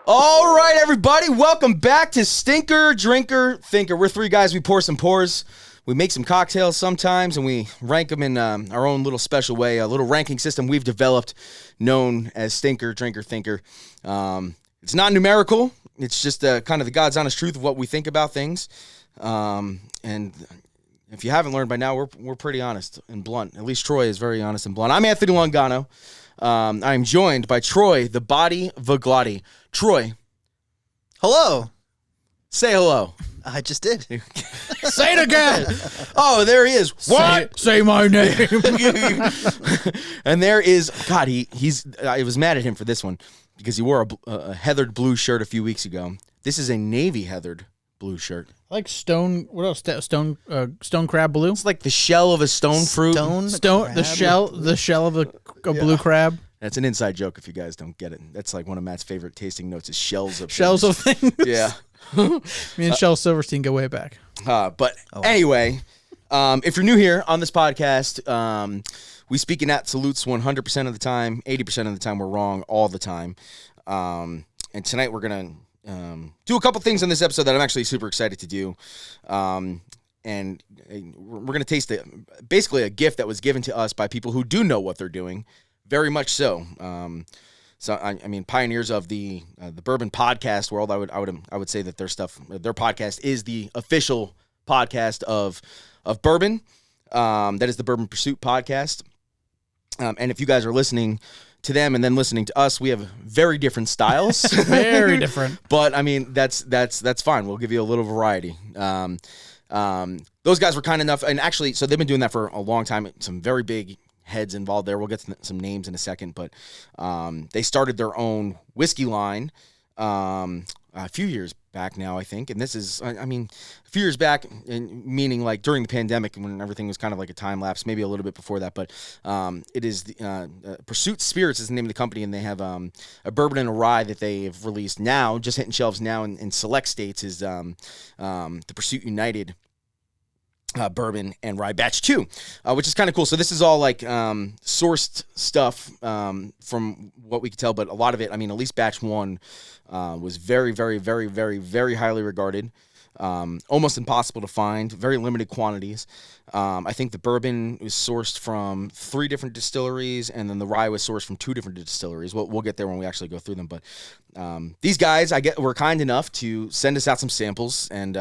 All right, everybody, welcome back to Stinker, Drinker, Thinker. We're three guys, we pour some pours. We make some cocktails sometimes, and we rank them in our own little special way, a little ranking system we've developed known as Stinker, Drinker, Thinker. It's not numerical. It's just kind of the God's honest truth of what we think about things. And if you haven't learned by now, we're pretty honest and blunt. At least Troy is very honest and blunt. I'm Anthony Longano. I'm joined by Troy, the Body Vaglotti. Troy. Hello. Say hello. I just did. Say it again. Oh, there he is. What? Say my name. And there is, God, I was mad at him for this one because he wore a heathered blue shirt a few weeks ago. This is a navy heathered blue shirt. I like stone. What else? Stone crab blue. It's like the shell of a stone fruit. The shell of a blue crab. That's an inside joke if you guys don't get it. That's like one of Matt's favorite tasting notes is shells of things. Yeah. Me and Shel Silverstein go way back. Anyway, if you're new here on this podcast, we speak in absolutes 100% of the time. 80% of the time we're wrong all the time. And tonight we're going to do a couple things on this episode that I'm actually super excited to do. And we're going to taste basically a gift that was given to us by people who do know what they're doing. Very much so. I mean, pioneers of the Bourbon Podcast world. I would say that their podcast is the official podcast of bourbon. That is the Bourbon Pursuit Podcast. And if you guys are listening to them and then listening to us, we have very different styles. Very different. But I mean, that's fine. We'll give you a little variety. Those guys were kind enough, and actually, so they've been doing that for a long time. Some very big heads involved there. We'll get to some names in a second, but they started their own whiskey line a few years back now, I think. And this is, a few years back, meaning like during the pandemic when everything was kind of like a time lapse, maybe a little bit before that. But it is Pursuit Spirits is the name of the company, and they have a Bourbon and Rye that they have released now, just hitting shelves now in select states. Is the Pursuit United Bourbon and Rye Batch 2, which is kind of cool. So this is all like sourced stuff from what we could tell, but a lot of it, at least Batch 1 was very, very, very, very, very highly regarded. Almost impossible to find, very limited quantities. I think the bourbon was sourced from 3 different distilleries, and then the rye was sourced from 2 different distilleries. We'll get there when we actually go through them. But these guys, were kind enough to send us out some samples, and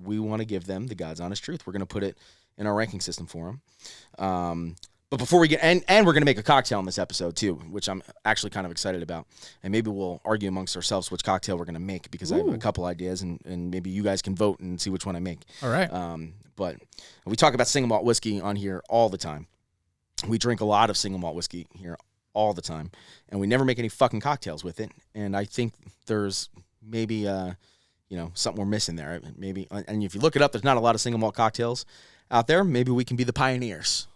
we want to give them the God's honest truth. We're going to put it in our ranking system for them. But before we get, and we're going to make a cocktail in this episode too, which I'm actually kind of excited about. And maybe we'll argue amongst ourselves which cocktail we're going to make, because I have a couple ideas, and maybe you guys can vote and see which one I make. All right. But we talk about single malt whiskey on here all the time. We drink a lot of single malt whiskey here all the time, and we never make any fucking cocktails with it. And I think there's maybe, something we're missing there. Maybe, and if you look it up, there's not a lot of single malt cocktails out there. Maybe we can be the pioneers.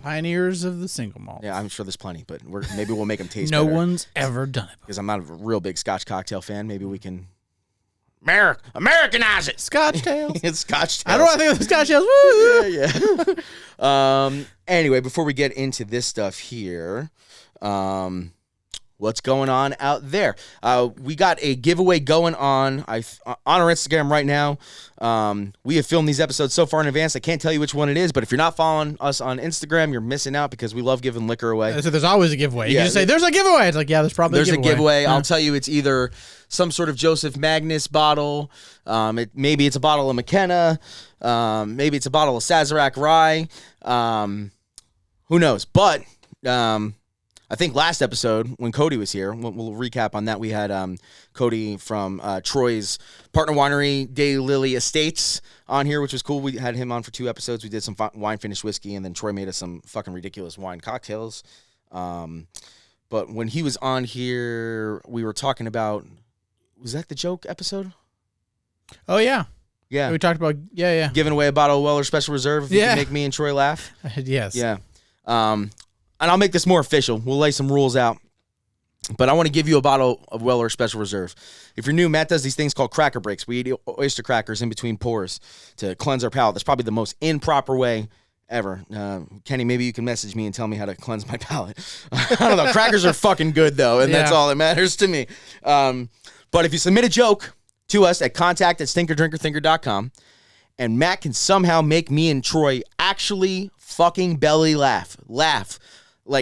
Pioneers of the single malt. Yeah, I'm sure there's plenty, but maybe we'll make them taste No better. one's ever done it. Because I'm not a real big Scotch cocktail fan. Maybe we can Americanize it. Scotch tails. It's Scotch tails. I don't want to think of the Scotch tails. Woo! Yeah. Anyway, before we get into this stuff here, what's going on out there? We got a giveaway going on on our Instagram right now. We have filmed these episodes so far in advance, I can't tell you which one it is, but if you're not following us on Instagram, you're missing out, because we love giving liquor away. So there's always a giveaway. You just say, there's a giveaway. It's like, yeah, there's probably a giveaway. I'll tell you, it's either some sort of Joseph Magnus bottle. Maybe it's a bottle of McKenna. Maybe it's a bottle of Sazerac Rye. Who knows? But I think last episode when Cody was here, we'll recap on that. We had Cody from Troy's partner winery, Day Lily Estates, on here, which was cool. We had him on for 2 episodes. We did some wine finished whiskey, and then Troy made us some fucking ridiculous wine cocktails. But when he was on here, we were talking about, was that the joke episode? Oh, yeah. Yeah. We talked about, giving away a bottle of Weller Special Reserve if you can make me and Troy laugh. Yes. Yeah. And I'll make this more official. We'll lay some rules out. But I want to give you a bottle of Weller Special Reserve. If you're new, Matt does these things called cracker breaks. We eat oyster crackers in between pours to cleanse our palate. That's probably the most improper way ever. Kenny, maybe you can message me and tell me how to cleanse my palate. I don't know. Crackers are fucking good, though, and that's all that matters to me. But if you submit a joke to us at contact@stinkerdrinkerthinker.com, and Matt can somehow make me and Troy actually fucking belly laugh.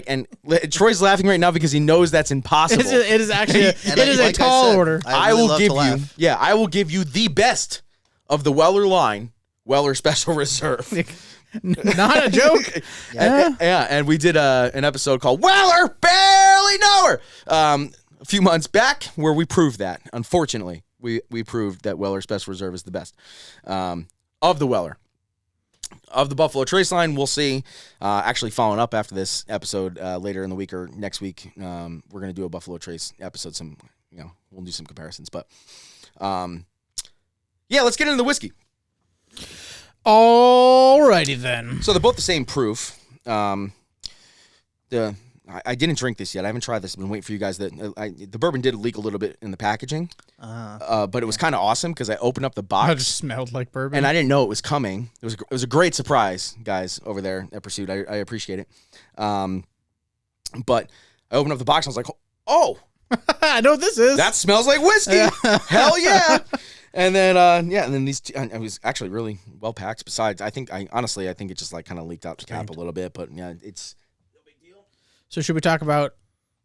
And Troy's laughing right now because he knows that's impossible. It is actually a tall order. I will give you the best of the Weller line, Weller Special Reserve. Not a joke. Yeah, and we did an episode called Weller Barely Know Her a few months back where we proved that. Unfortunately, we proved that Weller Special Reserve is the best of the Weller. Of the Buffalo Trace line, we'll see. Actually, following up after this episode later in the week or next week, we're going to do a Buffalo Trace episode. We'll do some comparisons. But, let's get into the whiskey. Alrighty then. So they're both the same proof. I didn't drink this yet. I haven't tried this. I've been waiting for you guys. The bourbon did leak a little bit in the packaging, but it was kind of awesome because I opened up the box. It just smelled like bourbon, and I didn't know it was coming. It was a great surprise, guys, over there at Pursuit. I appreciate it. But I opened up the box and I was like, oh, I know what this is. That smells like whiskey. Hell yeah. And then, and then these two, it was actually really well packed. Besides, I think it just like kind of leaked out the cap a little bit, but yeah, it's no big deal. So should we talk about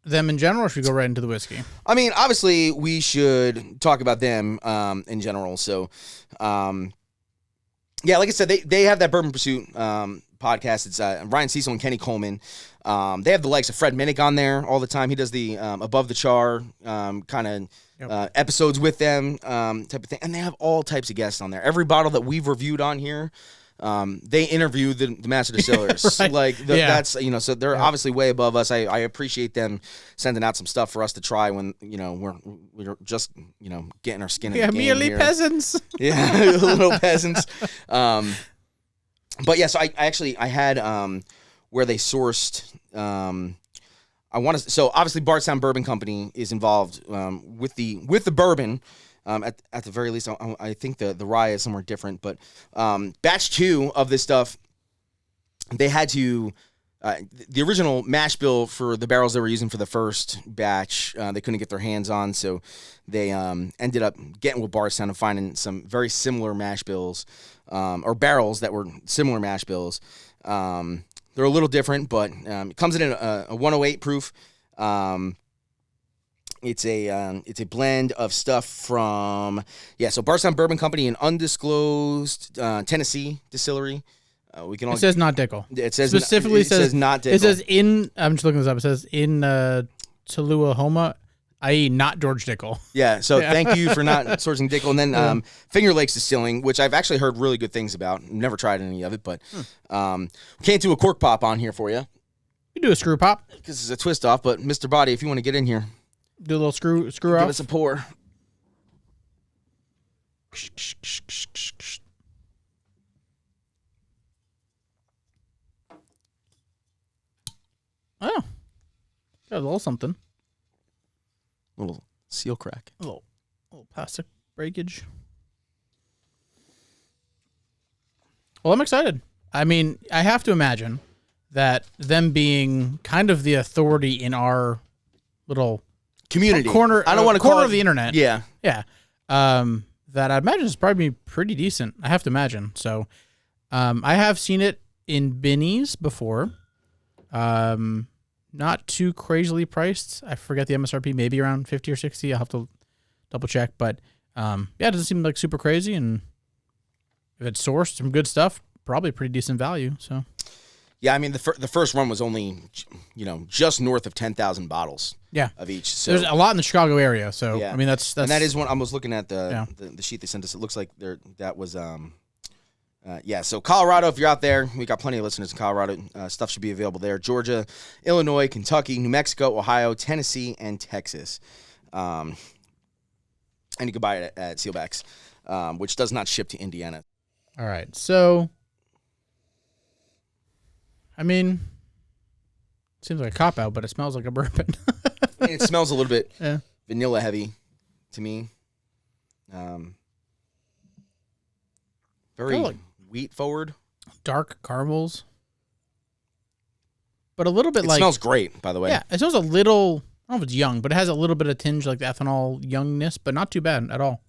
them in general, or should we go right into the whiskey? I mean, obviously, we should talk about them in general. So, like I said, they have that Bourbon Pursuit podcast. It's Ryan Cecil and Kenny Coleman. They have the likes of Fred Minnick on there all the time. He does the Above the Char kind of episodes with them type of thing. And they have all types of guests on there. Every bottle that we've reviewed on here, they interview the master distillers. Right. That's, so they're obviously way above us. I appreciate them sending out some stuff for us to try when, we're just, getting our skin in the game merely here. Peasants. Yeah, little peasants. But yeah, so I had where they sourced. So obviously Bardstown Bourbon Company is involved with the bourbon. At the very least, I think the rye is somewhere different. But batch 2 of this stuff, they had to. The original mash bill for the barrels they were using for the first batch, they couldn't get their hands on, so they ended up getting with Bardstown and finding some very similar mash bills, or barrels that were similar mash bills. They're a little different, but it comes in a 108 proof. It's a blend of stuff from so Bardstown Bourbon Company, an undisclosed Tennessee distillery. It says not Dickel. It says specifically it says not Dickel. It says I'm just looking this up. It says in Tullahoma, i.e. not George Dickel. Yeah, so thank you for not sourcing Dickel. And then Finger Lakes Distilling, which I've actually heard really good things about. Never tried any of it, but can't do a cork pop on here for you. You do a screw pop. Because it's a twist off, but Mr. Body, if you want to get in here. Do a little screw off. Give us a pour. Oh. Got a little something. Little seal crack. A little plastic breakage. Well, I'm excited. I mean, I have to imagine that them being kind of the authority in our little community corner. I don't want to corner of the internet. Yeah, yeah. That I imagine is probably pretty decent. I have to imagine. So, I have seen it in Binny's before. Not too crazily priced. I forget the MSRP, maybe around 50 or 60. I'll have to double check, but it doesn't seem like super crazy. And if it's sourced some good stuff, probably pretty decent value. So, yeah, I mean the first run was only just north of 10,000 bottals. Yeah, of each. So there's a lot in the Chicago area. So yeah. I mean that's and that is one. I was looking at the sheet they sent us. It looks like that was so Colorado, if you're out there, we got plenty of listeners in Colorado. Stuff should be available there. Georgia, Illinois, Kentucky, New Mexico, Ohio, Tennessee, and Texas. And you can buy it at Sealbacks, which does not ship to Indiana. All right. So, I mean, it seems like a cop-out, but it smells like a bourbon. It smells a little bit vanilla heavy to me. Very wheat forward. Dark caramels. But a little bit it smells great, by the way. Yeah, it smells a little, don't know if it's young, but it has a little bit of tinge like the ethanol youngness, but not too bad at all.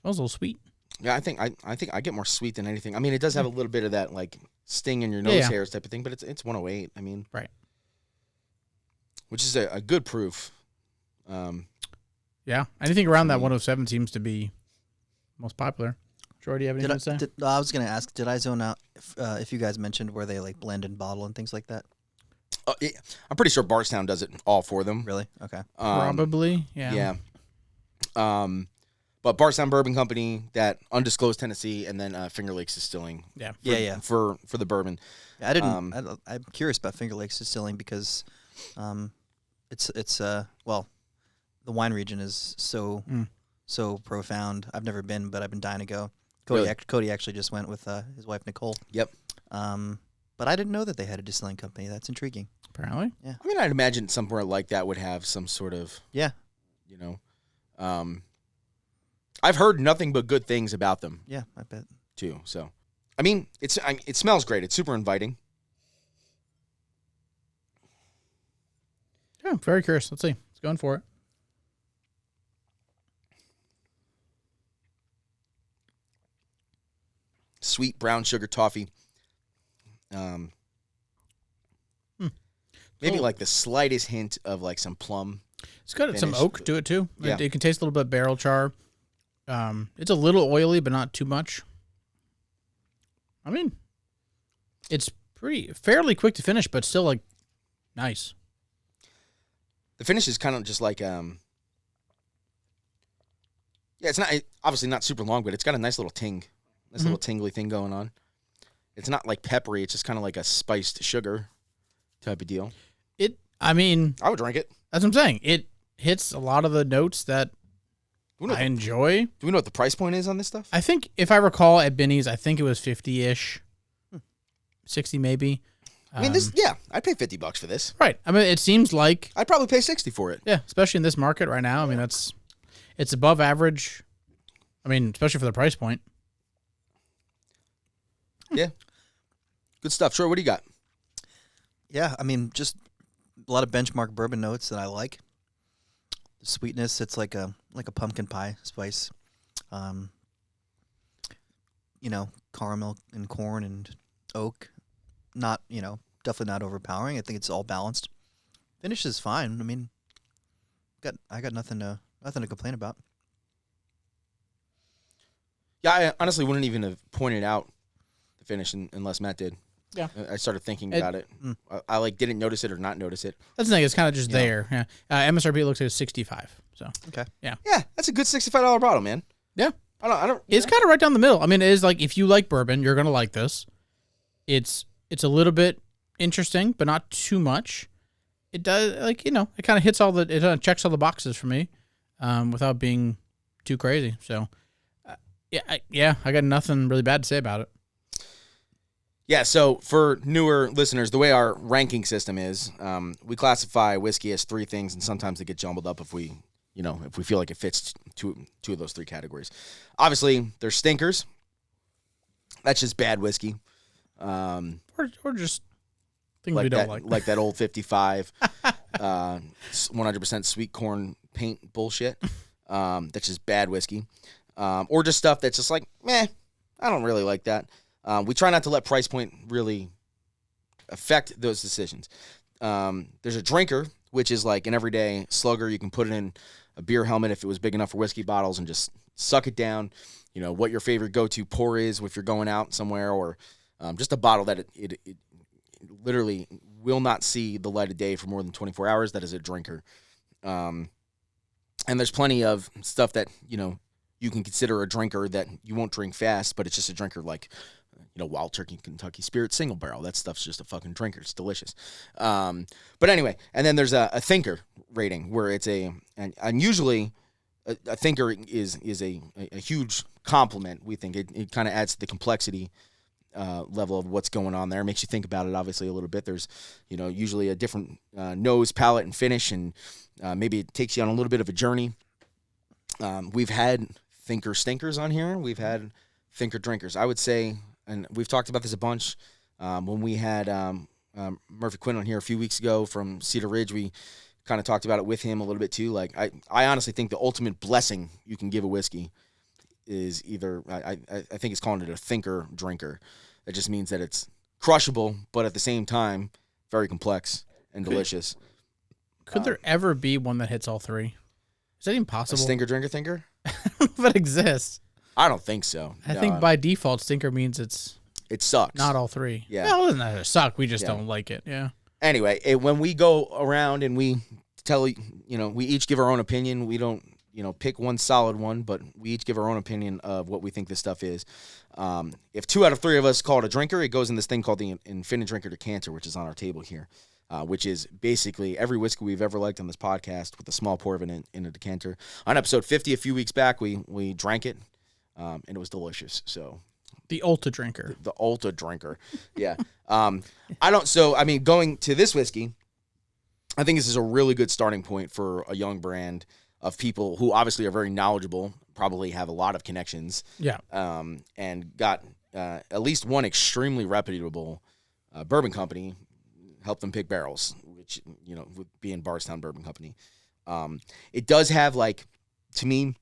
Smells a little sweet. Yeah, I think I get more sweet than anything. I mean, it does have a little bit of that like sting in your nose hairs type of thing, but it's 108. I mean, right, which is a good proof. Yeah, anything around that 107 seems to be most popular. Troy, do you have anything to say? I was going to ask, did I zone out if you guys mentioned where they like blend and bottle and things like that? I'm pretty sure Bardstown does it all for them. Really? Okay. Probably, yeah. Yeah. But Bardstown Bourbon Company, that undisclosed Tennessee, and then Finger Lakes Distilling. Yeah. For the bourbon. Yeah, I didn't. I'm curious about Finger Lakes Distilling because, it's well, the wine region is so profound. I've never been, but I've been dying to go. Cody actually just went with his wife Nicole. Yep. But I didn't know that they had a distilling company. That's intriguing. Apparently. Yeah. I mean, I'd imagine somewhere like that would have some sort of I've heard nothing but good things about them. Yeah, I bet. Too. So, I mean, it smells great. It's super inviting. Yeah, I'm very curious. Let's see. Let's go in for it. Sweet brown sugar toffee. Maybe like the slightest hint of like some plum. It's got some oak to it too. Yeah. It can taste a little bit of barrel char. It's a little oily, but not too much. I mean, it's fairly quick to finish, but still like nice. The finish is kind of just like it's not obviously not super long, but it's got a nice little ting, little tingly thing going on. It's not like peppery; it's just kind of like a spiced sugar type of deal. I mean, I would drink it. That's what I'm saying. It hits a lot of the notes that I enjoy. Do we know what the price point is on this stuff? I think, if I recall, at Binny's, I think it was 50-ish, 60 maybe. I mean, I'd pay $50 for this. Right. I mean, it seems like I'd probably pay $60 for it. Yeah, especially in this market right now. I mean, it's above average. I mean, especially for the price point. Yeah. Good stuff. Troy, what do you got? Yeah, I mean, just a lot of benchmark bourbon notes that I like. The sweetness, it's like a pumpkin pie spice. Caramel and corn and oak. Not, definitely not overpowering. I think it's all balanced. Finish is fine. I mean, I got nothing to complain about. Yeah, I honestly wouldn't even have pointed out the finish unless Matt did. Yeah, I started thinking about it. I didn't notice it or not notice it. That's the thing; it's kind of just there. Yeah, MSRP looks like it's 65. So okay, yeah, that's a good $65 bottle, man. Yeah, I don't. It's kind of right down the middle. I mean, it is like if you like bourbon, you're gonna like this. It's a little bit interesting, but not too much. It does it kind of hits it checks all the boxes for me, without being too crazy. So, I got nothing really bad to say about it. Yeah, so for newer listeners, the way our ranking system is, we classify whiskey as three things, and sometimes they get jumbled up if we feel like it fits two of those three categories. Obviously, there's stinkers. That's just bad whiskey. Or just things like we don't that, like. Like that old 55, 100% sweet corn paint bullshit. That's just bad whiskey. Or just stuff that's just like, meh, I don't really like that. We try not to let price point really affect those decisions. There's a drinker, which is like an everyday slugger. You can put it in a beer helmet if it was big enough for whiskey bottles and just suck it down. What your favorite go-to pour is if you're going out somewhere, or just a bottle that it literally will not see the light of day for more than 24 hours. That is a drinker. And there's plenty of stuff that, you can consider a drinker that you won't drink fast, but it's just a drinker like, Wild Turkey Kentucky Spirit Single Barrel. That stuff's just a fucking drinker. It's delicious. But anyway, and then there's a thinker rating where it's and usually a thinker is a huge compliment. We think it kind of adds to the complexity level of what's going on there. It makes you think about it, obviously, a little bit. There's, usually a different nose, palate, and finish, and maybe it takes you on a little bit of a journey. We've had thinker stinkers on here. We've had thinker drinkers. I would say, and we've talked about this a bunch, when we had Murphy Quinn on here a few weeks ago from Cedar Ridge, we kind of talked about it with him a little bit too. Like I honestly think the ultimate blessing you can give a whiskey is either I think it's calling it a thinker drinker. That just means that it's crushable, but at the same time very complex and delicious. Could there ever be one that hits all three? Is that even possible? A stinker drinker thinker? If it exists. I don't think so. I think by default, stinker means it sucks. Not all three. Yeah. Well, it doesn't necessarily suck. We just don't like it. Yeah. Anyway, when we go around and we tell, we each give our own opinion. We don't, pick one solid one, but we each give our own opinion of what we think this stuff is. If 2 out of 3 of us call it a drinker, it goes in this thing called the Infinite Drinker Decanter, which is on our table here, which is basically every whiskey we've ever liked on this podcast with a small pour of it in a decanter. On episode 50, a few weeks back, we drank it, and it was delicious. So the Ulta drinker. The Ulta drinker. Yeah. Going to this whiskey, I think this is a really good starting point for a young brand of people who obviously are very knowledgeable, probably have a lot of connections. Yeah. And got at least one extremely reputable bourbon company help them pick barrels, which, would be in Bardstown Bourbon Company. It does have, to me,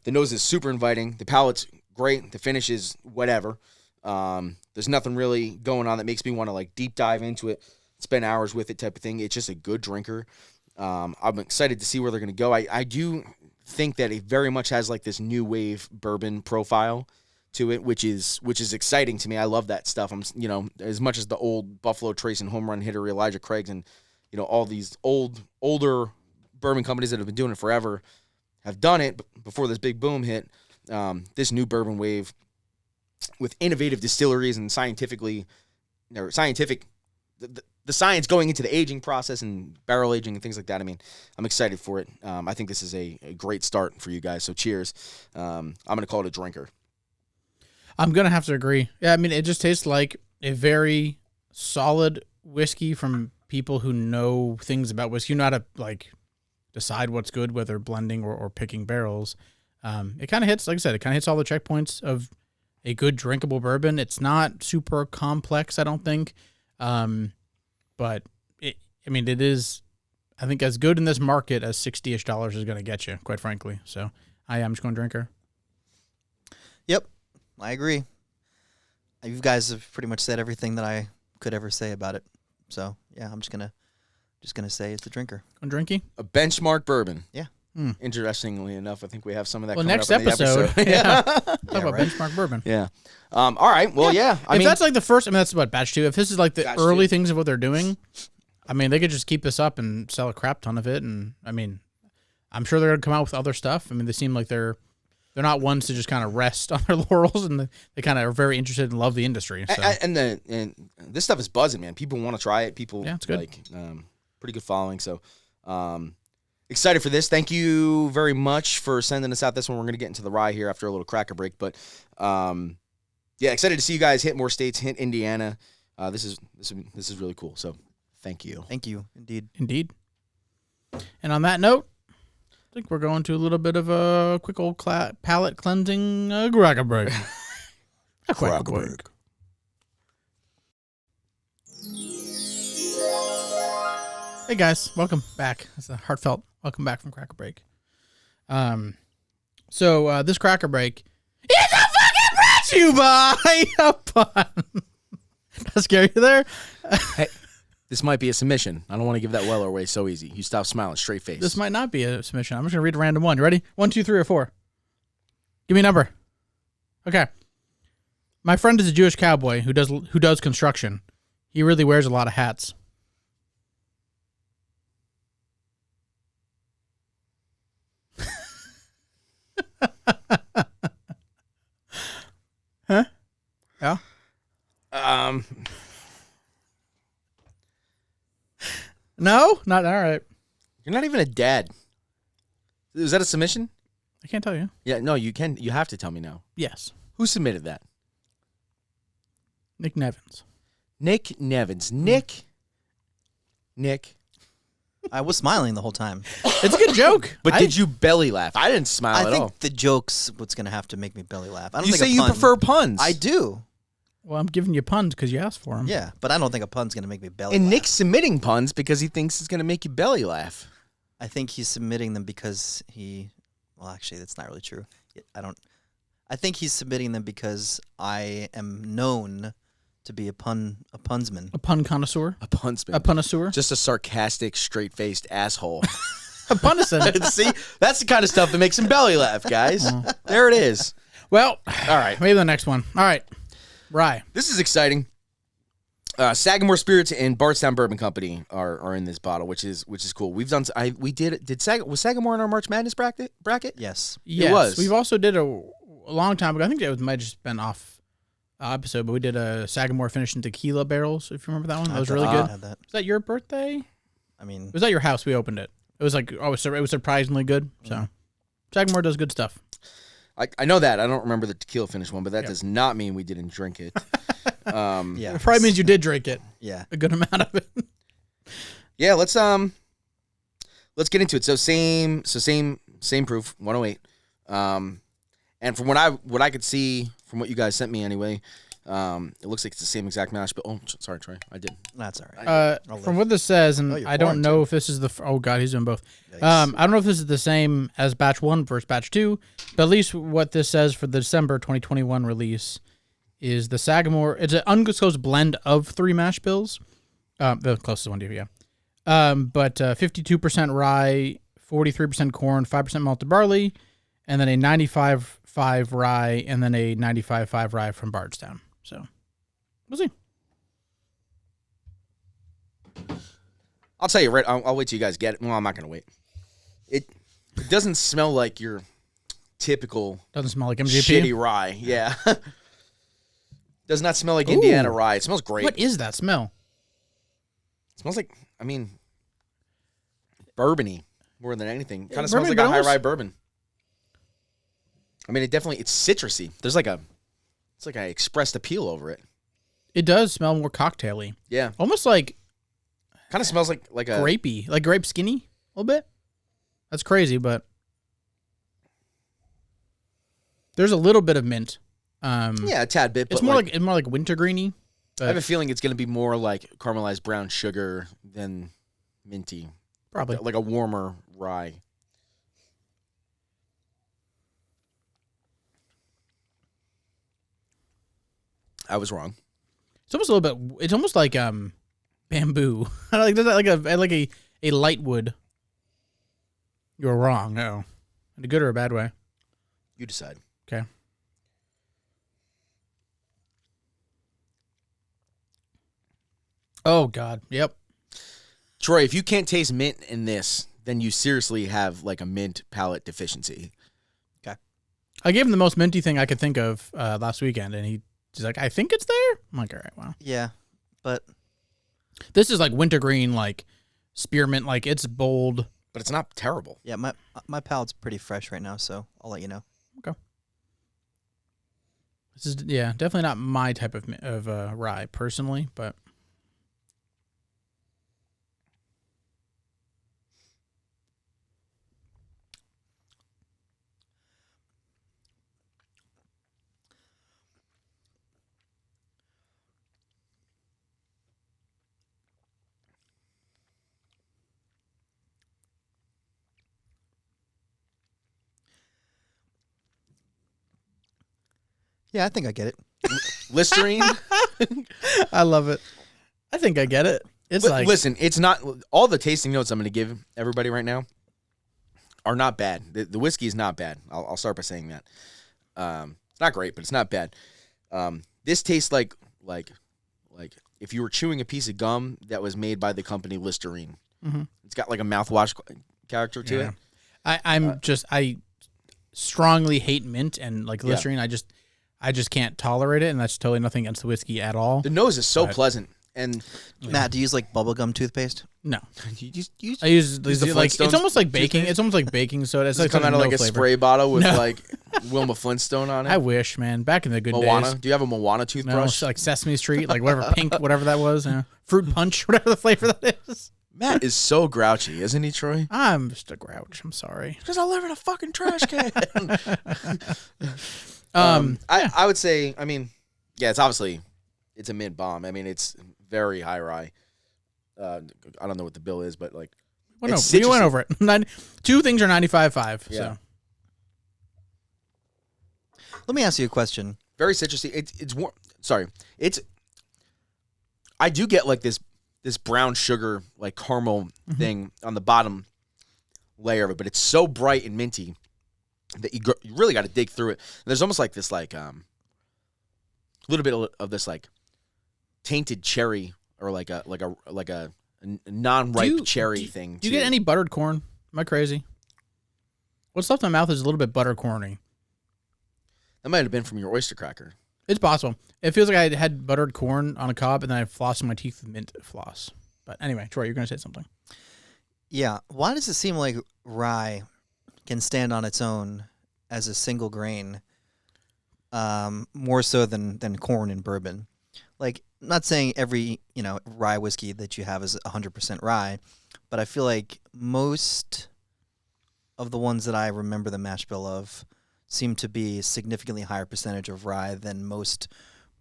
the nose is super inviting. The palate's great. The finish is whatever. There's nothing really going on that makes me want to deep dive into it, spend hours with it type of thing. It's just a good drinker. I'm excited to see where they're going to go. I do think that it very much has this new wave bourbon profile to it, which is exciting to me. I love that stuff. I'm, as much as the old Buffalo Trace and home run hitter Elijah Craig's and, all these older bourbon companies that have been doing it forever have done it before this big boom hit. This new bourbon wave with innovative distilleries and the science going into the aging process and barrel aging and things like that. I mean, I'm excited for it. I think this is a great start for you guys. So cheers. I'm going to call it a drinker. I'm going to have to agree. Yeah, I mean, it just tastes like a very solid whiskey from people who know things about whiskey. You know how to decide what's good, whether blending or picking barrels. It kind of hits, like I said, it kind of hits all the checkpoints of a good drinkable bourbon. It's not super complex, I don't think. But it is, I think, as good in this market as $60-ish is going to get you, quite frankly. So I am just going drinker. Yep, I agree. You guys have pretty much said everything that I could ever say about it. So yeah, I'm just gonna say it's a drinker. Going drinky? A benchmark bourbon. Yeah. Interestingly enough, I think we have some of that. Well, coming next up in the episode. Yeah. Talk about benchmark bourbon. Yeah. All right. Well, yeah. If that's the first, that's what batch 2. If this is the batch early 2. things of what they're doing, they could just keep this up and sell a crap ton of it. And I'm sure they're gonna come out with other stuff. They seem like they're not ones to just kind of rest on their laurels, and they kind of are very interested and love the industry. So. And this stuff is buzzing, man. People want to try it. People, it's good. Pretty good following. So, excited for this. Thank you very much for sending us out this one. We're going to get into the rye here after a little cracker break, but excited to see you guys hit more states, hit Indiana. This is really cool. So, thank you. Thank you, indeed. And on that note, I think we're going to a little bit of a quick old palate cleansing cracker break. A cracker break. Hey guys, welcome back. It's a heartfelt welcome back from Cracker Break. So this Cracker Break is a fucking brought to you by a pun. Did I scare you there? Hey, this might be a submission. I don't want to give that Weller away so easy. You stop smiling, straight face. This might not be a submission. I'm just gonna read a random one. You ready? 1, 2, 3, or 4. Give me a number. Okay. My friend is a Jewish cowboy who does construction. He really wears a lot of hats. Huh? Yeah. No, not all right. You're not even a dad. Is that a submission? I can't tell you. Yeah, no, you can. You have to tell me now. Yes. Who submitted that? Nick Nevins. Nick Nevins. Nick. I was smiling the whole time. It's a good joke. But did you belly laugh? I didn't smile at all. I think the joke's what's going to have to make me belly laugh. I don't you think say you prefer puns. I do. Well, I'm giving you puns because you asked for them. Yeah, but I don't think a pun's going to make me belly And laugh. Nick's submitting puns because he thinks it's going to make you belly laugh. I think he's submitting them because well, actually, that's not really true. I think he's submitting them because I am known to be a punsman. A pun connoisseur. A punsman. A punnoisseur. Just a sarcastic, straight-faced asshole. A punison. See, that's the kind of stuff that makes him belly laugh, guys. There it is. Well, All right. maybe the next one. All right. Rye. This is exciting. Sagamore Spirits and Bardstown Bourbon Company are in this bottle, which is cool. We've done. Was Sagamore in our March Madness bracket? Yes. Yes. It was. We've also did a long time ago. I think it might have just been off episode, but we did a Sagamore finished in tequila barrels. If you remember that one, that was really good. Had that. Was that your birthday? I mean, It was at your house. We opened it. It was like it was surprisingly good. So Sagamore does good stuff. I know that. I don't remember the tequila finish one, but that does not mean we didn't drink it. yeah. It probably means you did drink it. Yeah. A good amount of it. Yeah, let's get into it. So same proof, 108. And from what I could see from what you guys sent me anyway, it looks like it's the same exact mash. But sorry, Troy, I did. That's all right. From what this says, and you're I don't pouring know if this is the. Oh God, he's doing both. Yikes. I don't know if this is the same as batch 1 versus batch 2, but at least what this says for the December 2021 release is the Sagamore. It's an undisclosed blend of 3 mash bills. The closest one to you, yeah. But 52% rye, 43% corn, 5% malted barley, and then a 95.5 rye, and then a 95.5 rye from Bardstown. So we'll see. I'll tell you right. I'll wait till you guys get it. Well, I'm not gonna wait. It doesn't smell like your typical Doesn't smell like MGP. shitty rye. Yeah. Does not smell like Indiana rye. It smells great. What is that smell? It smells like, bourbony more than anything. Kind of smells Bourbon, like but a high almost- rye bourbon. I mean, it's citrusy. It's like I expressed appeal over it. It does smell more cocktaily. Yeah. Almost like Kind of smells like a grapey, like grape skinny a little bit. That's crazy, but there's a little bit of mint. yeah, a tad bit. It's but more like wintergreeny. I have a feeling it's going to be more like caramelized brown sugar than minty. Probably. Like a warmer rye. I was wrong. It's almost a little bit. It's almost like bamboo. Like there's like a light wood. You're wrong. No, in a good or a bad way. You decide. Okay. Oh God. Yep. Troy, if you can't taste mint in this, then you seriously have like a mint palate deficiency. Okay. I gave him the most minty thing I could think of last weekend, and he's like, "I think it's there." I'm like, "All right, wow." Yeah, but This is like wintergreen, like spearmint, like it's bold. But it's not terrible. yeah, my palate's pretty fresh right now, so I'll let you know. Okay. This is definitely not my type of rye personally, but Yeah, I think I get it. Listerine. I love it. I think I get it. It's like Listen, it's not all the tasting notes I'm going to give everybody right now are not bad. The whiskey is not bad. I'll start by saying that. It's not great, but it's not bad. This tastes like if you were chewing a piece of gum that was made by the company Listerine. Mm-hmm. It's got like a mouthwash character to it. I strongly hate mint and like Yeah. Listerine. I just can't tolerate it, and that's totally nothing against the whiskey at all. The nose is so Right. pleasant, and Matt, do you use like bubblegum toothpaste? No, you just I use Use the like it's Flintstones almost like baking. It's almost like baking soda. It's does it like come out of no like a flavor. spray bottle with No. like Wilma Flintstone on it. I wish, man. Back in the good Moana. days. Do you have a Moana No, toothbrush? it's like Sesame Street, like whatever pink, whatever that was. Fruit punch, whatever the flavor that is. Matt is so grouchy, isn't he, Troy? I'm just a grouch. I'm sorry. Because I live in a fucking trash can. Yeah. I would say, I mean, yeah, it's obviously it's a mint bomb. I mean, it's very high rye. I don't know what the bill is, but like we went over it. Two things are 95.5. Yeah. So Let me ask you a question. very citrusy. It's warm. Sorry, I do get like this brown sugar like caramel thing on the bottom layer of it, but it's so bright and minty that you really got to dig through it. There's almost like this like little bit of this like tainted cherry or like a non-ripe cherry thing. Do you get any buttered corn? Am I crazy? What's left in my mouth is a little bit butter corny. That might have been from your oyster cracker. It's possible. It feels like I had buttered corn on a cob, and then I flossed my teeth with mint floss. But anyway, Troy, you're going to say something. Yeah. Why does it seem like rye can stand on its own as a single grain more so than corn and bourbon? Like, I'm not saying every, rye whiskey that you have is 100% rye, but I feel like most of the ones that I remember the mash bill of seem to be a significantly higher percentage of rye than most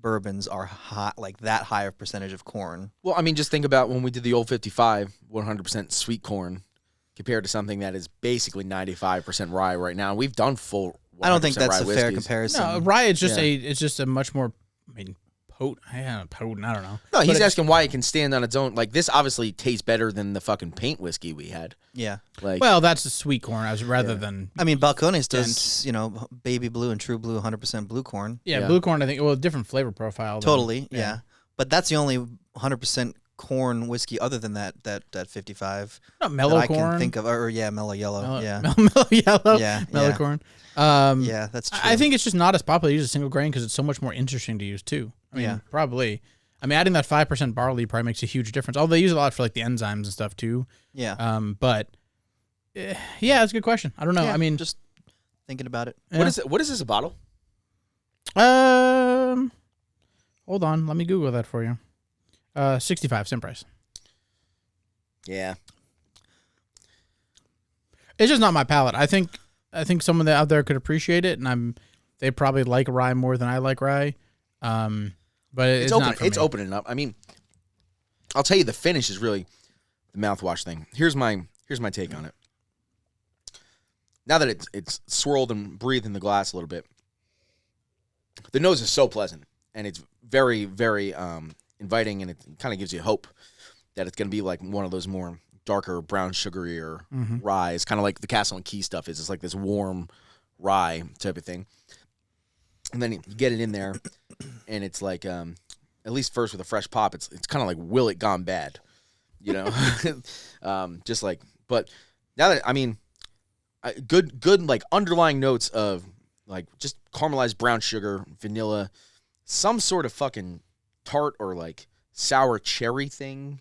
bourbons are hot, like that higher percentage of corn. Well, I mean, just think about when we did the Old 55, 100% sweet corn, compared to something that is basically 95% rye right now. We've done full 100% I don't think that's rye a fair whiskeys. comparison. No, rye is just it's just a much more, potent. I don't know. No, he's asking why it can stand on its own. Like, this obviously tastes better than the fucking paint whiskey we had. Yeah. Like, Well, that's the sweet corn rather than. I mean, Balcones does, baby blue and true blue, 100% blue corn. Yeah, blue corn, I think, different flavor profile. Totally, yeah. But that's the only 100% corn whiskey other than that 55. Not mellow that corn. I can think of, mellow yellow. Mellow yellow. Yeah, mellow yeah. corn. Yeah, that's true. I think it's just not as popular to use a single grain because it's so much more interesting to use too. I mean, probably. I mean, adding that 5% barley probably makes a huge difference. Although they use it a lot for like the enzymes and stuff too. Yeah. But yeah, that's a good question. I don't know. Yeah, I mean, just thinking about it. what is it? What is this, a bottle? Hold on, let me Google that for you. 65 cent price. Yeah. It's just not my palate. I think someone out there could appreciate it, and they probably like rye more than I like rye. But it's not for me. It's opening up. I mean, I'll tell you, the finish is really the mouthwash thing. Here's my take on it. Now that it's swirled and breathed in the glass a little bit, the nose is so pleasant, and it's very, very inviting, and it kind of gives you hope that it's going to be like one of those more darker, brown, sugarier rye. It's kind of like the Castle and Key stuff is. It's like this warm rye type of thing. And then you get it in there, and it's like, at least first with a fresh pop, it's kind of like Will It Gone Bad, just like. But now that, I mean, good like underlying notes of like just caramelized brown sugar, vanilla, some sort of fucking tart or like sour cherry thing,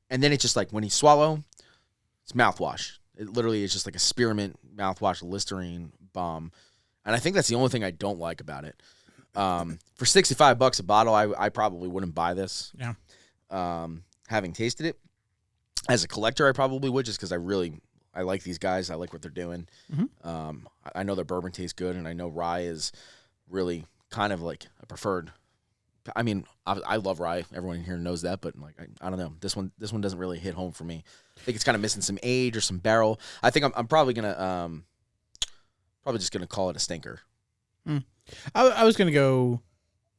and then it's just like when you swallow, it's mouthwash. It literally is just like a spearmint mouthwash, Listerine bomb. And I think that's the only thing I don't like about it. For $65 a bottle, I probably wouldn't buy this. Yeah. Having tasted it, as a collector, I probably would, just because I like these guys. I like what they're doing. I know their bourbon tastes good, and I know rye is really kind of like a preferred. I mean, I love rye. Everyone in here knows that, but like I don't know. This one doesn't really hit home for me. I think it's kind of missing some age or some barrel. I think I'm probably gonna just gonna call it a stinker. I was gonna go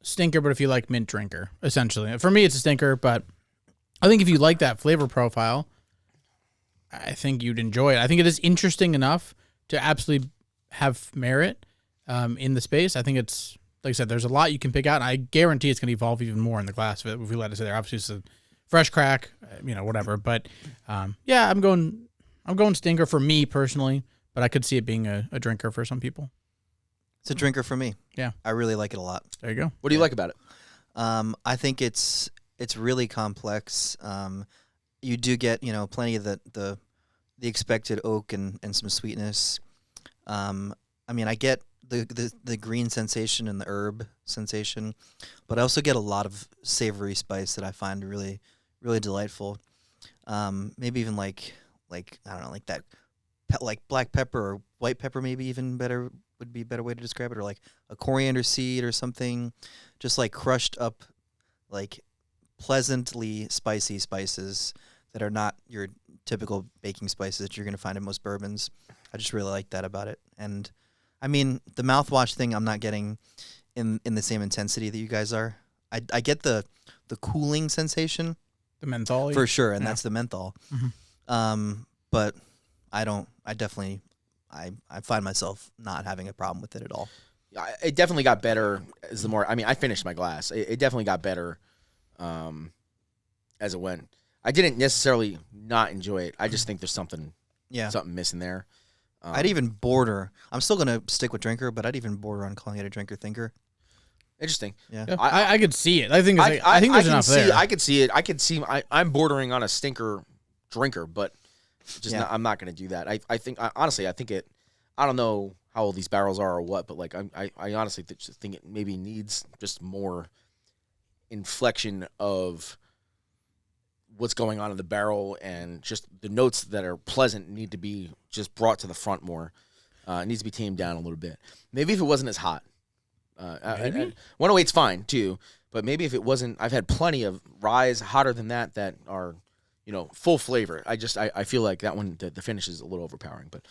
stinker, but if you like mint drinker, essentially. For me, it's a stinker, but I think if you like that flavor profile, I think you'd enjoy it. I think it is interesting enough to absolutely have merit in the space. I think it's, like I said, there's a lot you can pick out, and I guarantee it's going to evolve even more in the glass if we let it sit there. Obviously, it's a fresh crack, whatever. But yeah, I'm going stinker for me personally, but I could see it being a drinker for some people. It's a drinker for me. Yeah, I really like it a lot. There you go. What do you like about it? I think it's really complex. You do get plenty of the expected oak and some sweetness. I mean, I get the green sensation and the herb sensation, but I also get a lot of savory spice that I find really, really delightful. Maybe even like I don't know, like that, like black pepper or white pepper, maybe even better would be a better way to describe it, or like a coriander seed or something, just like crushed up like pleasantly spicy spices that are not your typical baking spices that you're going to find in most bourbons. I just really like that about it. And I mean, the mouthwash thing I'm not getting in the same intensity that you guys are. I get the cooling sensation. The menthol? For sure, and that's the menthol. Mm-hmm. But I find myself not having a problem with it at all. It definitely got better as the more. I mean, I finished my glass. It definitely got better as it went. I didn't necessarily not enjoy it. I just think there's something missing there. I'd even border. I'm still gonna stick with drinker, but I'd even border on calling it a drinker thinker. Interesting. Yeah, I could see it. I think there's enough there. I could see it. I could see. I'm bordering on a stinker drinker, but just I'm not going to do that. I think honestly, I think it. I don't know how old these barrels are or what, but like I honestly think it maybe needs just more inflection of what's going on in the barrel, and just the notes that are pleasant need to be just brought to the front more. It needs to be tamed down a little bit. Maybe if it wasn't as hot. 108's fine too, but maybe if it wasn't, I've had plenty of ryes hotter than that are, full flavor. I feel like that one, the finish is a little overpowering, but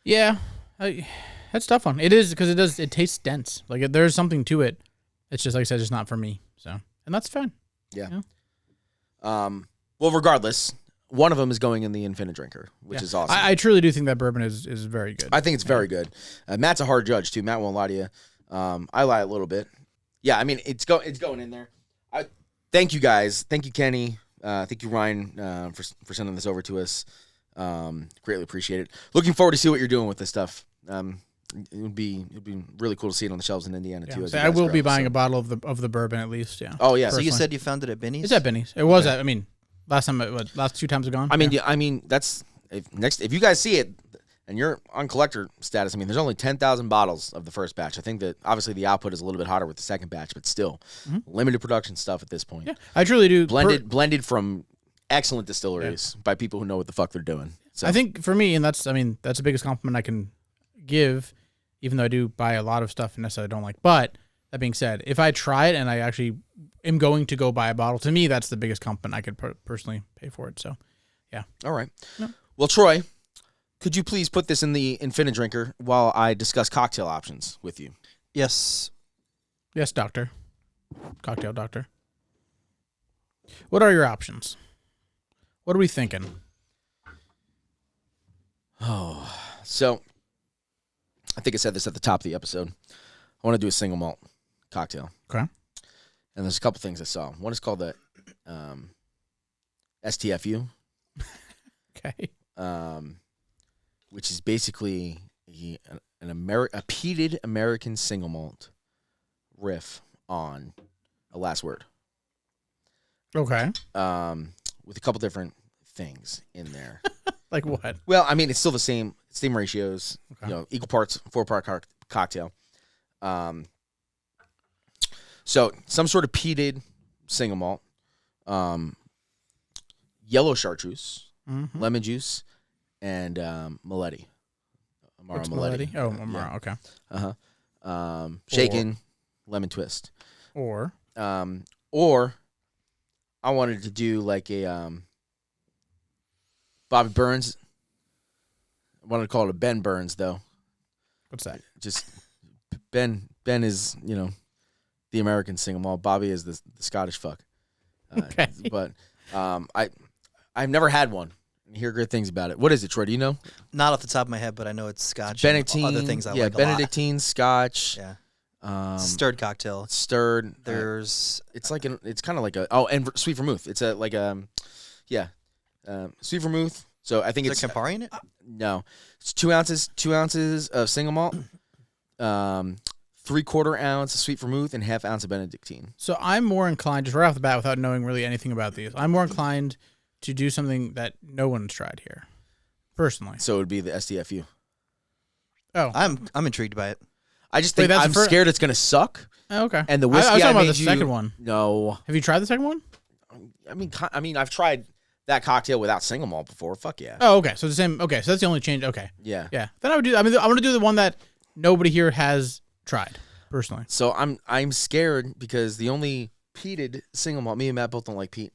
yeah, that's tough one. It is because it tastes dense. Like there's something to it. It's just like I said, just not for me. So, and that's fine. Yeah. Well, regardless, one of them is going in the Infinite Drinker, which is awesome. I truly do think that bourbon is very good. I think it's very good. Matt's a hard judge too. Matt won't lie to you. I lie a little bit. Yeah, I mean, it's going in there. Thank you guys. Thank you, Kenny. Thank you, Ryan, for sending this over to us. Greatly appreciate it. Looking forward to see what you're doing with this stuff. It would be really cool to see it on the shelves in Indiana too. I will be buying a bottle of the bourbon at least. Yeah. Oh yeah. So you said you found it at Binny's? It's at Binny's. It was at. I mean, last 2 times have gone. I mean that's if you guys see it. And you're on collector status. I mean, there's only 10,000 bottles of the first batch. I think that obviously the output is a little bit hotter with the second batch, but still limited production stuff at this point. Yeah, I truly do. Blended from excellent distilleries by people who know what the fuck they're doing. So. I think for me, and that's the biggest compliment I can give, even though I do buy a lot of stuff and necessarily don't like. But that being said, if I try it and I actually am going to go buy a bottle, to me, that's the biggest compliment I could personally pay for it. So, yeah. All right. Yeah. Well, Troy, could you please put this in the Infinite Drinker while I discuss cocktail options with you? Yes. Yes, doctor. Cocktail doctor. What are your options? What are we thinking? Oh, so I think I said this at the top of the episode. I want to do a single malt cocktail. Okay. And there's a couple things I saw. One is called the STFU. Okay. Which is basically a peated American single malt riff on a last word. Okay. With a couple different things in there. Like what? Well, I mean, it's still the same ratios. Okay. Equal parts, 4-part cocktail. So some sort of peated single malt, yellow chartreuse, lemon juice, and Meletti. Amaro Meletti. Oh, Amaro. Okay. Shaken lemon twist. Or I wanted to do like a Bobby Burns. I wanted to call it a Ben Burns though. What's that? Just Ben is the American single malt. Bobby is the Scottish fuck. Okay. But I've never had one. I hear good things about it. What is it, Troy? Do you know? Not off the top of my head, but I know it's Scotch. Benedictine. Other things I like a lot. Benedictine, Scotch. Yeah. Stirred cocktail. Stirred. There's. It's kind of like and sweet vermouth. It's sweet vermouth. So I think is there Campari in it? No, it's 2 ounces. 2 ounces of single malt. 3/4 ounce of sweet vermouth and 1/2 ounce of Benedictine. So I'm more inclined, just right off the bat, without knowing really anything about these, I'm more inclined to do something that no one's tried here, personally. So it would be the STFU. Oh, I'm intrigued by it. I just think I'm scared it's gonna suck. Oh, okay. And the whiskey I was talking about the second one. No. Have you tried the second one? I mean, I've tried that cocktail without single malt before. Fuck yeah. Oh, okay. So the same. Okay, so that's the only change. Okay. Yeah. Yeah. Then I would do. I want to do the one that nobody here has tried personally. So I'm scared because the only peated single malt. Me and Matt both don't like peat.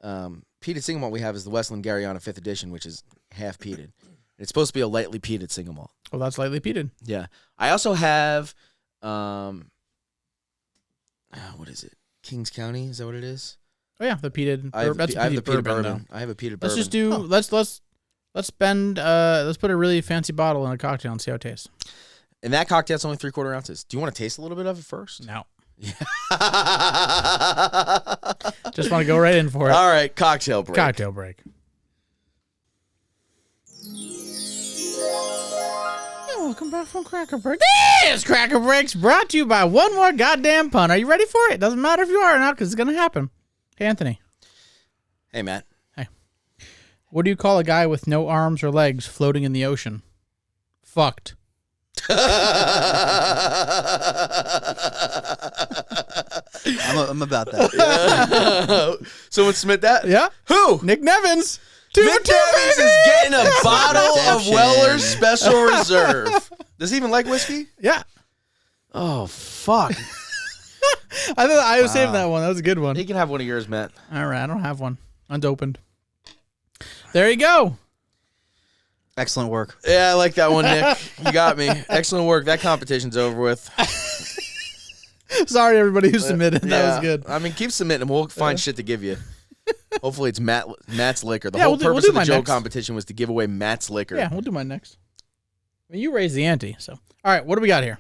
Peated single malt we have is the Westland Garryanna 5th edition, which is half peated. It's supposed to be a lightly peated single malt. Well, that's lightly peated. Yeah. I also have, what is it? Kings County? Is that what it is? Oh yeah, the peated. I have, that's I have the peated bourbon. bourbon. I have a peated Let's bourbon. just do. Let's spend. Let's put a really fancy bottle in a cocktail and see how it tastes. And that cocktail's only 3/4 ounces. Do you want to taste a little bit of it first? No. Yeah. Just want to go right in for it. All right, cocktail break. Cocktail break. Welcome back from Cracker Break. This Cracker Break's brought to you by one more goddamn pun. Are you ready for it? Doesn't matter if you are or not, because it's gonna happen. Hey, Anthony. Hey, Matt. Hey. What do you call a guy with no arms or legs floating in the ocean? Fucked. I'm about that. Someone submit that? Yeah. Who? Nick Nevins. Two Nick for two, Nevins baby! is getting a bottle of Redemption. Weller's Special Reserve. Does he even like whiskey? Yeah. Oh, fuck. I thought I was saving that one. That was a good one. He can have one of yours, Matt. All right, I don't have one. Unopened. There you go. Excellent work. Yeah, I like that one, Nick. You got me. Excellent work. That competition's over with. Sorry, everybody who submitted. That was good. I mean, keep submitting. We'll find shit to give you. Hopefully, it's Matt's liquor. The Yeah, whole we'll purpose do of the mine Joe next. competition was to give away Matt's liquor. Yeah, we'll do mine next. I mean, you raised the ante, so. All right, what do we got here?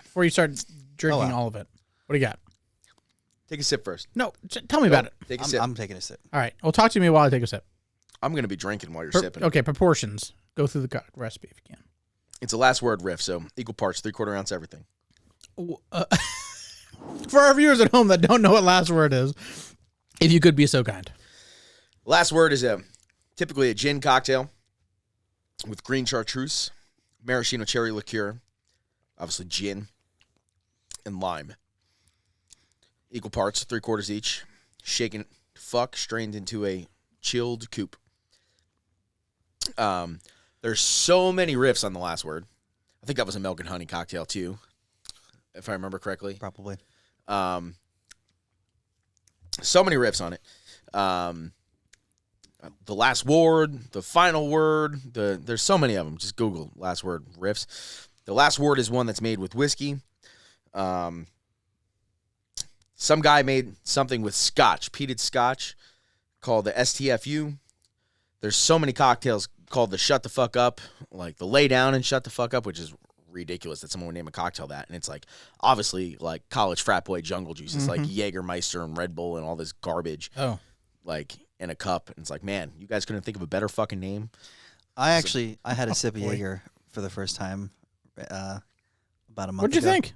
Before you start drinking all of it. What do you got? Take a sip first. No, tell me about it. Take a sip. I'm taking a sip. All right, well, talk to me while I take a sip. I'm going to be drinking while you're sipping. Okay, proportions. Go through the recipe if you can. It's a last word riff, so equal parts, 3/4 ounce everything. For our viewers at home that don't know what last word is, if you could be so kind. Last word is typically a gin cocktail with green chartreuse, maraschino cherry liqueur, obviously gin, and lime. Equal parts, 3/4 each. Shaken strained into a chilled coupe. There's so many riffs on the last word. I think that was a milk and honey cocktail too, if I remember correctly. Probably. So many riffs on it. The last word, the final word, there's so many of them. Just Google last word riffs. The last word is one that's made with whiskey. Some guy made something with scotch, peated scotch, called the STFU. There's so many cocktails called the Shut the Fuck Up, like the Lay Down and Shut the Fuck Up, which is ridiculous that someone would name a cocktail that. And it's like, obviously, like college frat boy jungle juice. It's like Jägermeister and Red Bull and all this garbage, like in a cup. And it's like, man, you guys couldn't think of a better fucking name? I had a sip of Jaeger for the first time about a month What'd you ago. think?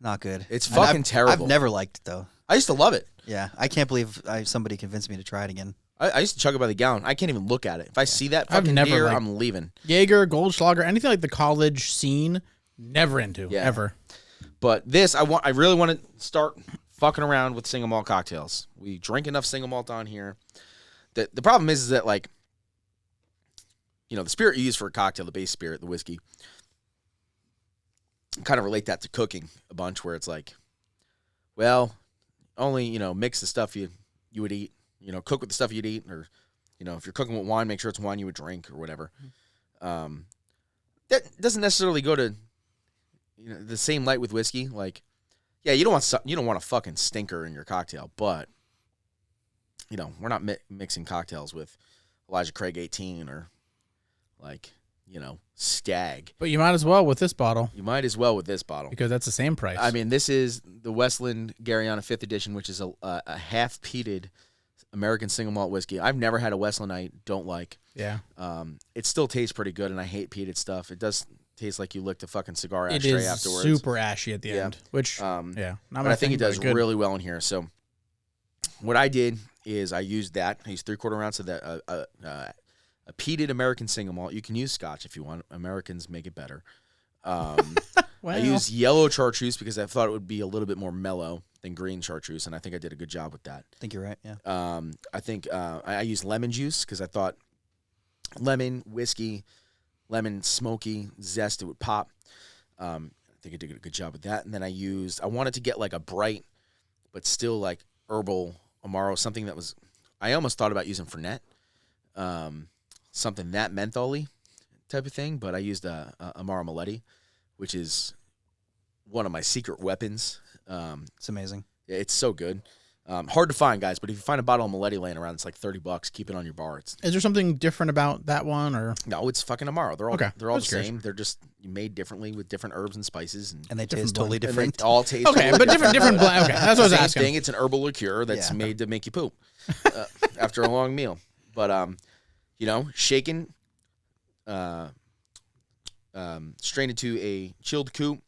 Not good. It's And fucking I've terrible. never liked it, though. I used to love it. Yeah, I can't believe somebody convinced me to try it again. I used to chug it by the gallon. I can't even look at it. If I see that I've fucking never beer, liked- I'm leaving. Jaeger, Goldschlager, anything like the college scene, never into, Yeah. ever. But this, I really want to start fucking around with single malt cocktails. We drink enough single malt on here. The problem is that, like, you know, the spirit you use for a cocktail, the base spirit, the whiskey, kind of relate that to cooking a bunch, where it's like, well, only, you know, mix the stuff you would eat, you know, cook with the stuff you'd eat, or, you know, if you're cooking with wine, make sure it's wine you would drink or whatever. That doesn't necessarily go to, you know, the same light with whiskey. Like, yeah, you don't want a fucking stinker in your cocktail, but, you know, we're not mixing cocktails with Elijah Craig 18 or, like, you know, Stag. But you might as well with this bottle, You might as well with this bottle. because that's the same price. I mean, this is the Westland Garryanna 5th edition, which is a half-peated American single malt whiskey. I've never had a Westland I don't like. yeah. It still tastes pretty good, and I hate peated stuff. It does taste like you licked a fucking cigar It ashtray is afterwards. super ashy at the Yeah. end, which, Not not but I think it does good. really well in here. So what I did is I used 3/4 ounce of that a peated American single malt. You can use Scotch if you want. Americans make it better. Well, I used yellow chartreuse because I thought it would be a little bit more mellow than green chartreuse, and I think I did a good job with that. I think you're right, yeah. I think I used lemon juice because I thought lemon, whiskey, lemon, smoky, zest, it would pop. I think I did a good job with that. And then I wanted to get like a bright but still like herbal Amaro, something that was, I almost thought about using Fernet, something that mentholy type of thing, but I used a Amaro Meletti, which is one of my secret weapons. It's amazing. It's so good. Hard to find, guys, but if you find a bottle of Meletti laying around, it's like $30. Keep it on your bar. Is there something different about that one, or No, it's fucking Amaro. They're all Okay. they're all the That's curious. same. They're just made differently with different herbs and spices, And they Different taste totally and they different. all taste okay, totally but different blend. Okay, that's what I was Same asking. thing. It's an herbal liqueur that's Yeah. made to make you poop after a long meal. But shaken, strained into a chilled coupe.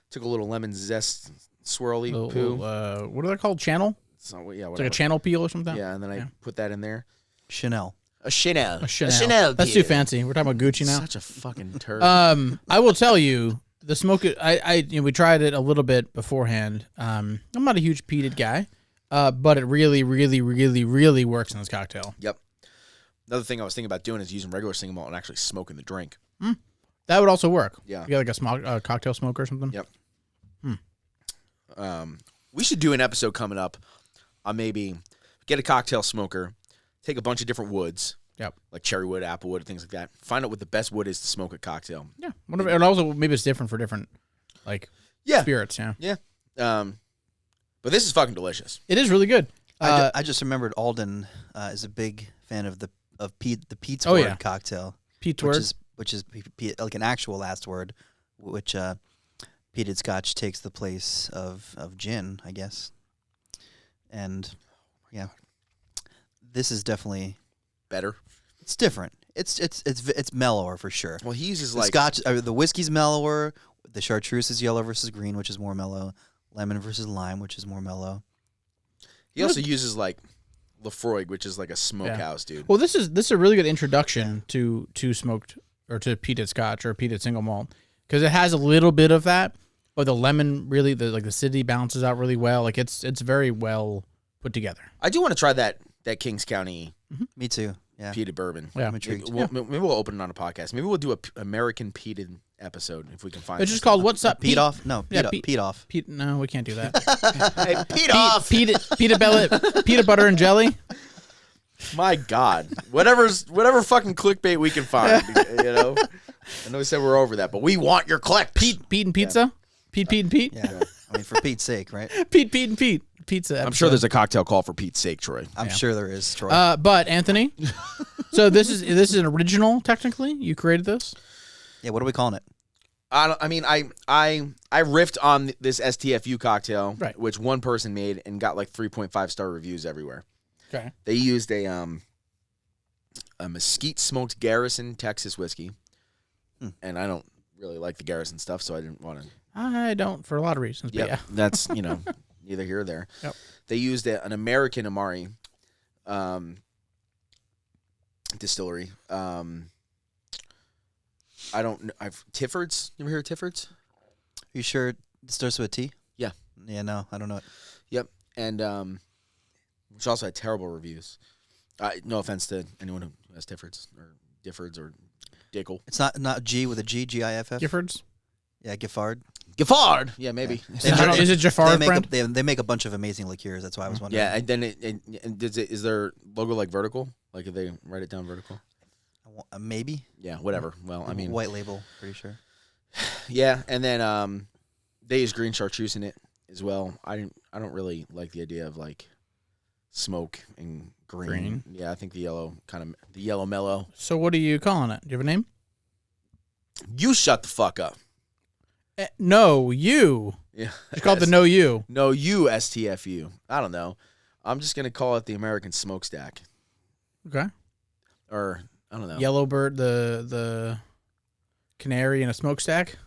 Took a little lemon zest swirly poo. What are they called? Channel? So, yeah, It's like whatever. a channel peel or something. Yeah, and then I put that in there. Chanel. A Chanel. A Chanel. That's too fancy. We're talking about Gucci now. Such a fucking turd. I will tell you, the smoke. We tried it a little bit beforehand. I'm not a huge peated guy, but it really, really, really, really works in this cocktail. Yep. Another thing I was thinking about doing is using regular single malt and actually smoking the drink. That would also work. Yeah. You got like a cocktail smoker or something. Yep. We should do an episode coming up on maybe get a cocktail smoker, take a bunch of different woods, Yep. like cherry wood, apple wood, things like that. Find out what the best wood is to smoke a cocktail. Yeah. And also maybe it's different for different spirits. Yeah. Yeah. But this is fucking delicious. It is really good. I just remembered Alden is a big fan of the Pete's word cocktail. Pete's which word. is like an actual last word, which peated Scotch takes the place of gin, I guess. And yeah, this is definitely Better. it's different. It's mellower for sure. Well, he uses The like Scotch, the whiskey's mellower. The Chartreuse is yellow versus green, which is more mellow. Lemon versus lime, which is more mellow. he also uses like Lafroig, which is like a smokehouse, dude. Well, this is a really good introduction to smoked or to peated Scotch or peated single malt because it has a little bit of that, but the lemon really the acidity balances out really well. Like it's very well put together. I do want to try that Kings County Me too. Yeah. peated bourbon. Yeah. I'm intrigued. Maybe we'll open it on a podcast. Maybe we'll do a American peated episode if we can find. It's just some called stuff. What's Up Pete off? No, Yeah, Pete off. Pete, no, we can't do that. Hey, Pete off. Peanut butter and jelly. My God, whatever fucking clickbait we can find, I know we said we're over that, but we want your clicks. Pete and pizza. Pete and Pete. Yeah. I mean, for Pete's sake, right? Pete and Pete. Pizza. I'm episode. sure there's a cocktail call for Pete's sake, Troy. I'm sure there is, Troy. But Anthony, so this is an original technically. You created this. Yeah, what are we calling it? I riffed on this STFU cocktail, Right. which one person made and got like 3.5 star reviews everywhere. Okay. They used a mesquite smoked Garrison Texas whiskey, and I don't really like the Garrison stuff, so I didn't want to. I don't for a lot of reasons. But Yep, yeah. that's neither here or there. Yep. They used an American Amari distillery. I don't know. Tiffords. You ever hear of Tiffords? Are you sure it starts with a T? Yeah. Yeah, no, I don't know it. Yep. And which also had terrible reviews. No offense to anyone who has Tiffords or Dickel. It's not G with a G, G-I-F-F? Giffords. Yeah, Giffard. Giffard. Yeah, maybe. Is it Jafar brand? They make a bunch of amazing liqueurs. That's why I was wondering. Yeah, and then is their logo like vertical? Like if they write it down vertical? Maybe. Yeah, whatever. Well, I mean, white label, pretty sure. yeah, and then they use green chartreuse in it as well. I don't really like the idea of like smoke and green. Yeah, I think the yellow mellow. So what are you calling it? Do you have a name? You shut the fuck up. No, you. Yeah, It's called the No You. No, you STFU. I don't know. I'm just gonna call it the American Smokestack, Okay. or I don't know. Yellowbird, the canary in a smokestack.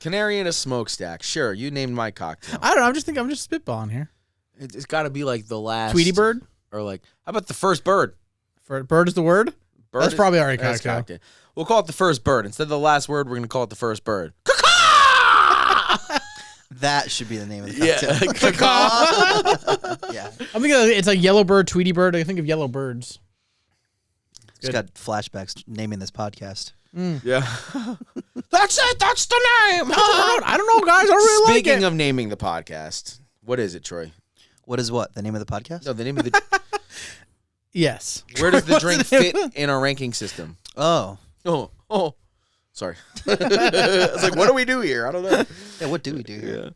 Canary in a smokestack. Sure, you named my cocktail. I don't know. I'm just spitballing here. It's got to be like the last Tweety bird. or like how about the first bird? For bird is the word. Bird That's is- probably already that's cocktail. We'll call it the first bird instead of the last word. We're gonna call it the first bird. That should be the name of the Yeah, cocktail. Yeah. I'm thinking it's like Yellowbird, Tweety bird. I think of yellow birds. Just got flashbacks naming this podcast. yeah. That's it. That's the name. I don't know, guys. I don't really Speaking like it. of naming the podcast, What is it, Troy? What is what? The name of the podcast? No, the name of the. Yes. Where does the drink fit in our ranking system? Oh. Sorry. I was like, what do we do here? I don't know. Yeah, what do we do here?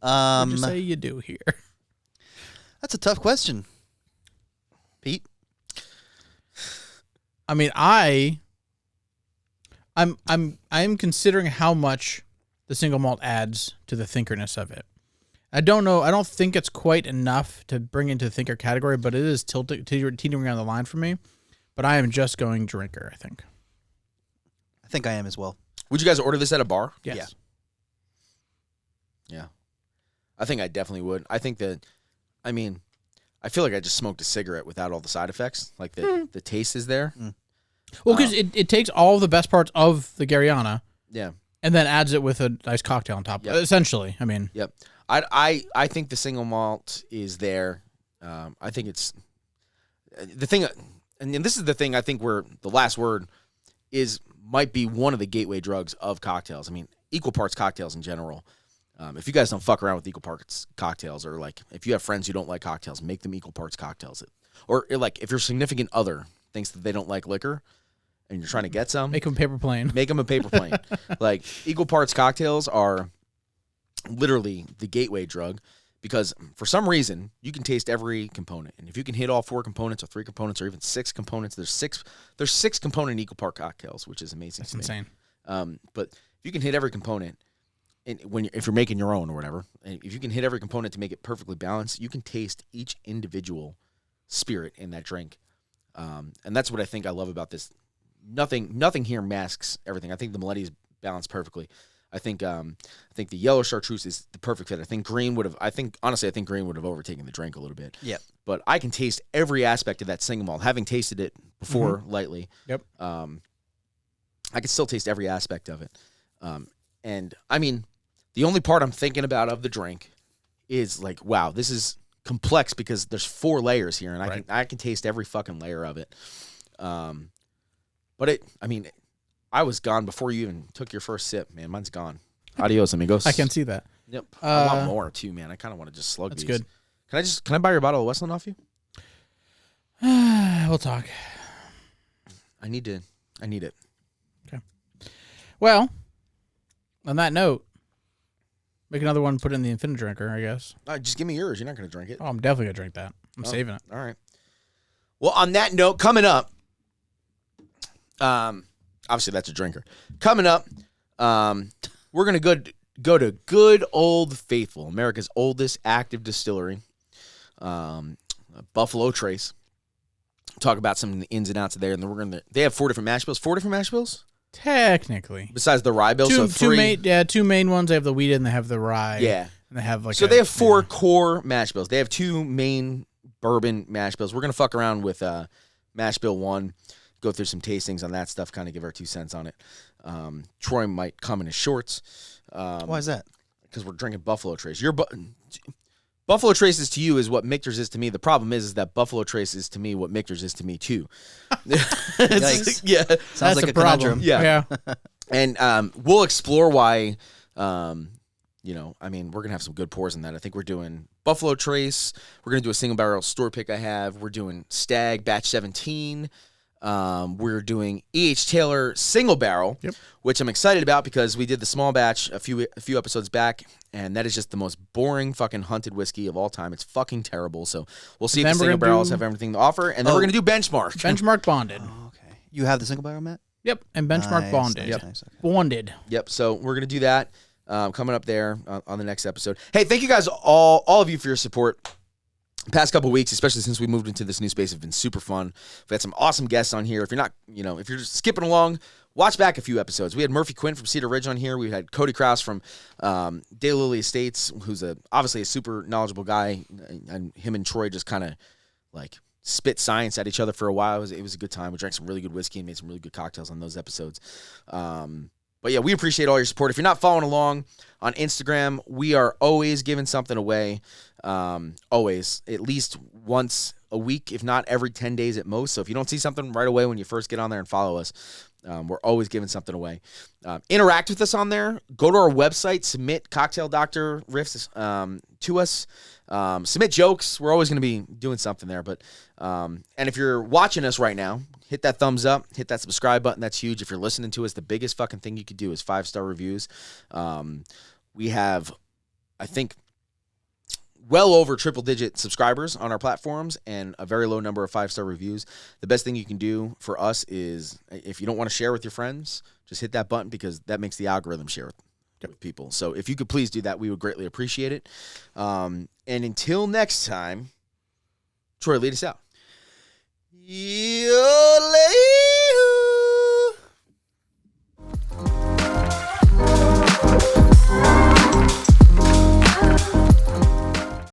What would you say you do here? That's a tough question. Pete? I mean, I'm considering how much the single malt adds to the thinkerness of it. I don't know. I don't think it's quite enough to bring into the thinker category, but it is teetering on the line for me. But I am just going drinker, I think. I think I am as well. Would you guys order this at a bar? Yes. Yeah. I think I definitely would. I think that, I mean, I feel like I just smoked a cigarette without all the side effects. Like the taste is there. Well, because it takes all the best parts of the Garryanna. Yeah. And then adds it with a nice cocktail on top. Yep. Essentially, I mean. Yep. I think the single malt is there. I think it's the thing, and this is the thing I think where the last word might be one of the gateway drugs of cocktails. I mean, equal parts cocktails in general. If you guys don't fuck around with equal parts cocktails, or like if you have friends who don't like cocktails, make them equal parts cocktails. Or like if your significant other thinks that they don't like liquor and you're trying to get some, Make them paper plane. make them a paper plane. Like equal parts cocktails are literally the gateway drug, because for some reason you can taste every component, and if you can hit all 4 components or 3 components or even 6 components, there's six component equal part cocktails, which is amazing. That's insane. But if you can hit every component, and if you're making your own or whatever, and if you can hit every component to make it perfectly balanced, you can taste each individual spirit in that drink, and that's what I think I love about this. Nothing here masks everything. I think the Meletti is balanced perfectly. I think the yellow Chartreuse is the perfect fit. I think green would have. Honestly, I think green would have overtaken the drink a little bit. Yep. But I can taste every aspect of that single malt, having tasted it before lightly. Yep. I can still taste every aspect of it. And I mean, the only part I'm thinking about of the drink is like, wow, this is complex because there's 4 layers here, and I can taste every fucking layer of it. But I was gone before you even took your first sip, man. Mine's gone. Adios, amigos. I can see that. Yep. I want more too, man. I kind of want to just slug That's these. good. Can I buy your bottle of Westland off you? We'll talk. I need it. Okay. Well, on that note, make another one, put it in the infinite drinker, I guess. Just give me yours. You're not going to drink it. Oh, I'm definitely going to drink that. I'm saving it. All right. Well, on that note, coming up, obviously that's a drinker. Coming up, we're going to go to good old faithful, America's oldest active distillery, Buffalo Trace. Talk about some of the ins and outs of there, and then they have 4 different mash bills. 4 different mash bills? Technically. Besides the rye bill, so 3. Two main ones. They have the wheated and they have the rye. Yeah. And they have they have 4 core mash bills. They have 2 main bourbon mash bills. We're going to fuck around with mash bill 1, go through some tastings on that stuff, kind of give our 2 cents on it. Troy might come in his shorts. Why is that? Because we're drinking Buffalo Trace. Buffalo Trace is to you is what Michter's is to me. The problem is that Buffalo Trace is to me what Michter's is to me too. Yikes. Yeah. Sounds like a conundrum. Yeah. And we'll explore why, we're going to have some good pours in that. I think we're doing Buffalo Trace. We're going to do a single barrel store pick I have. We're doing Stag Batch 17. We're doing E.H. Taylor single barrel, which I'm excited about because we did the small batch a few episodes back, and that is just the most boring fucking hunted whiskey of all time. It's fucking terrible. So we'll see if the single barrels have everything to offer, and then we're going to do benchmark. Benchmark bonded. Oh, okay. You have the single barrel, Matt? Yep, and benchmark bonded. Nice, okay. Bonded. Yep. So we're going to do that coming up there on the next episode. Hey, thank you guys all of you for your support. The past couple of weeks, especially since we moved into this new space, have been super fun. We've had some awesome guests on here. If you're not, if you're just skipping along, watch back a few episodes. We had Murphy Quinn from Cedar Ridge on here. We had Cody Krause from Daylily Estates, who's obviously a super knowledgeable guy, and him and Troy just kind of like spit science at each other for a while. It was a good time. We drank some really good whiskey and made some really good cocktails on those episodes. But yeah, we appreciate all your support. If you're not following along on Instagram, we are always giving something away. Always, at least once a week, if not every 10 days at most. So if you don't see something right away when you first get on there and follow us, we're always giving something away. Interact with us on there. Go to our website, submit Cocktail Doctor riffs to us. Submit jokes. We're always going to be doing something there. But and if you're watching us right now, hit that thumbs up, hit that subscribe button. That's huge. If you're listening to us, the biggest fucking thing you could do is 5-star reviews. We have, I think, well over triple-digit subscribers on our platforms and a very low number of 5-star reviews. The best thing you can do for us is, if you don't want to share with your friends, just hit that button because that makes the algorithm share with people. So if you could please do that, we would greatly appreciate it. And until next time, Troy, lead us out. Yeah.